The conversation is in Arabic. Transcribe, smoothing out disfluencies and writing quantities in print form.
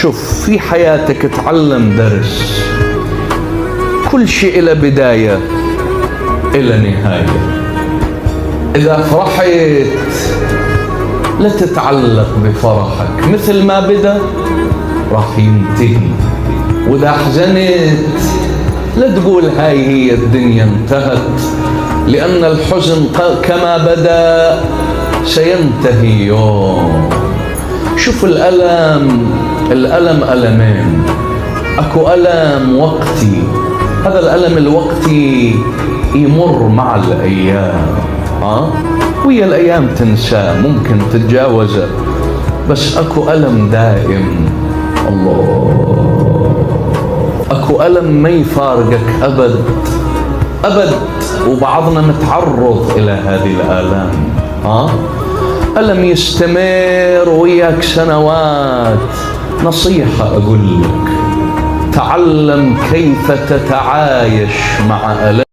شوف، في حياتك تعلم درس. كل شيء له بداية إلى نهاية. إذا فرحت لا تتعلق بفرحك، مثل ما بدأ راح ينتهي. وإذا حزنت لا تقول هاي هي الدنيا انتهت، لأن الحزن كما بدأ سينتهي يوم. شوف، الألم ألمين. أكو ألم وقتي، هذا الألم الوقتي يمر مع الأيام، ويا الأيام تنسى، ممكن تتجاوزه. بس أكو ألم دائم، الله، أكو ألم ما يفارقك أبد أبد. وبعضنا متعرض إلى هذه الآلام، ألم يستمر وياك سنوات. نصيحة أقول لك، تعلم كيف تتعايش مع ألم.